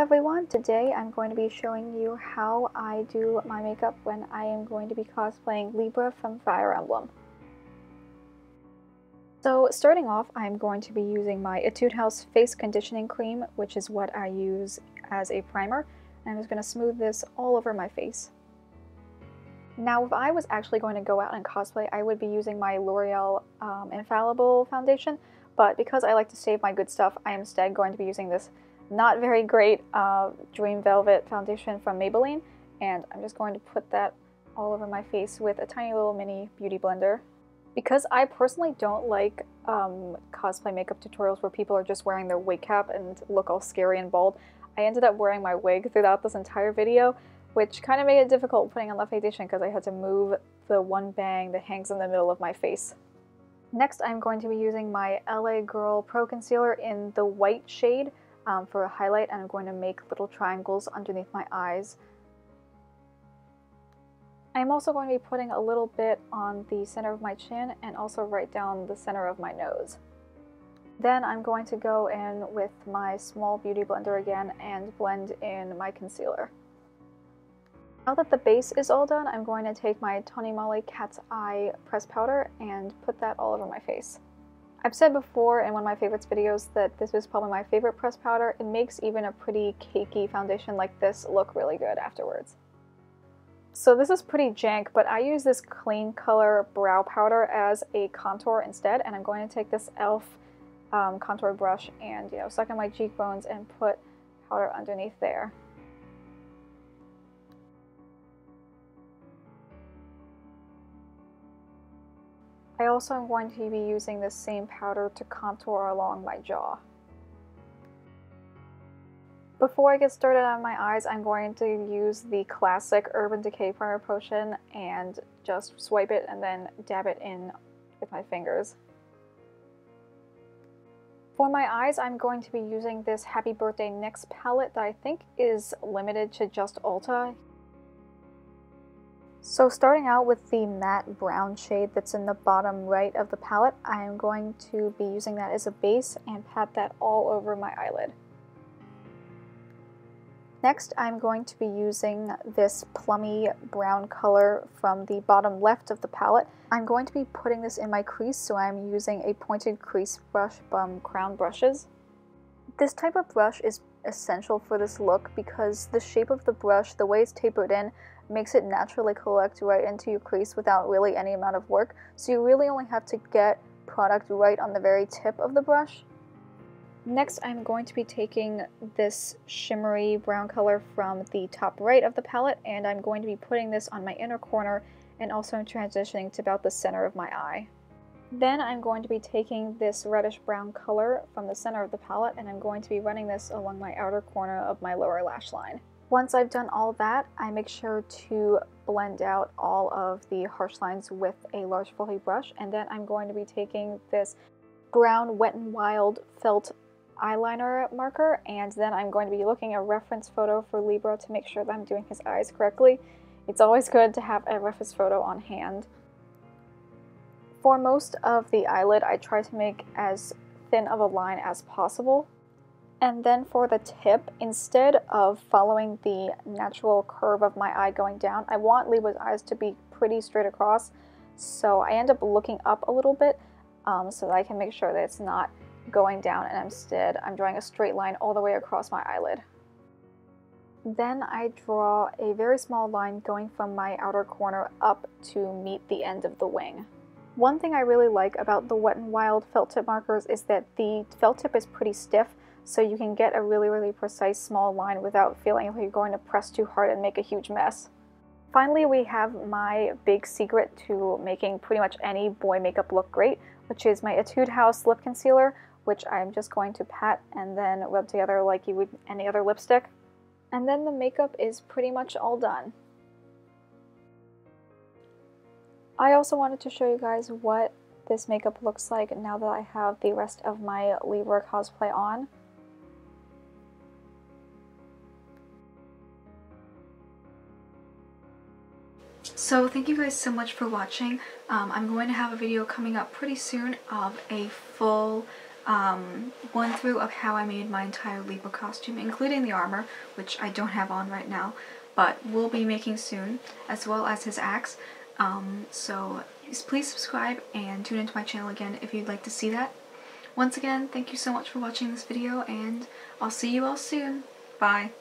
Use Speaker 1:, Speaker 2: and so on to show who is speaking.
Speaker 1: everyone, today I'm going to be showing you how I do my makeup when I am going to be cosplaying Libra from Fire Emblem. So starting off, I'm going to be using my Etude House Face Conditioning Cream, which is what I use as a primer, and I'm just going to smooth this all over my face. Now if I was actually going to go out and cosplay, I would be using my L'Oreal Infallible foundation, but because I like to save my good stuff, I am instead going to be using this not very great Dream Velvet foundation from Maybelline, and I'm just going to put that all over my face with a tiny little mini beauty blender. Because I personally don't like cosplay makeup tutorials where people are just wearing their wig cap and look all scary and bald, I ended up wearing my wig throughout this entire video, which kind of made it difficult putting on the foundation because I had to move the one bang that hangs in the middle of my face. Next, I'm going to be using my LA Girl Pro Concealer in the white shade for a highlight, and I'm going to make little triangles underneath my eyes. I'm also going to be putting a little bit on the center of my chin and also right down the center of my nose. Then I'm going to go in with my small beauty blender again and blend in my concealer. Now that the base is all done, I'm going to take my Tony Moly Cat's Eye press powder and put that all over my face. I've said before in one of my favorites videos that this is probably my favorite press powder. It makes even a pretty cakey foundation like this look really good afterwards. So this is pretty jank, but I use this Clean Color brow powder as a contour instead, and I'm going to take this e.l.f. Contour brush and, suck in my cheekbones and put powder underneath there. I also am going to be using this same powder to contour along my jaw. Before I get started on my eyes, I'm going to use the classic Urban Decay Primer Potion and just swipe it and then dab it in with my fingers. For my eyes, I'm going to be using this Happy Birthday NYX palette that I think is limited to just Ulta. So starting out with the matte brown shade that's in the bottom right of the palette, I am going to be using that as a base and pat that all over my eyelid. Next, I'm going to be using this plummy brown color from the bottom left of the palette. I'm going to be putting this in my crease, so I'm using a pointed crease brush from Crown Brushes. This type of brush is essential for this look because the shape of the brush, the way it's tapered in, makes it naturally collect right into your crease without really any amount of work, so you really only have to get product right on the very tip of the brush. Next, I'm going to be taking this shimmery brown color from the top right of the palette, and I'm going to be putting this on my inner corner and also transitioning to about the center of my eye. Then I'm going to be taking this reddish brown color from the center of the palette, and I'm going to be running this along my outer corner of my lower lash line. Once I've done all that, I make sure to blend out all of the harsh lines with a large fluffy brush, and then I'm going to be taking this brown Wet n Wild felt eyeliner marker, and then I'm going to be looking at a reference photo for Libra to make sure that I'm doing his eyes correctly. It's always good to have a reference photo on hand. For most of the eyelid, I try to make as thin of a line as possible. And then for the tip, instead of following the natural curve of my eye going down, I want Libra's eyes to be pretty straight across. So I end up looking up a little bit so that I can make sure that it's not going down, and instead I'm drawing a straight line all the way across my eyelid. Then I draw a very small line going from my outer corner up to meet the end of the wing. One thing I really like about the Wet n Wild felt tip markers is that the felt tip is pretty stiff, so you can get a really precise small line without feeling like you're going to press too hard and make a huge mess. Finally, we have my big secret to making pretty much any boy makeup look great, which is my Etude House lip concealer, which I'm just going to pat and then rub together like you would any other lipstick. And then the makeup is pretty much all done. I also wanted to show you guys what this makeup looks like now that I have the rest of my Libra cosplay on. So thank you guys so much for watching. I'm going to have a video coming up pretty soon of a full one through of how I made my entire Libra costume, including the armor, which I don't have on right now, but will be making soon, as well as his axe. So please subscribe and tune into my channel again if you'd like to see that. Once again, thank you so much for watching this video, and I'll see you all soon. Bye!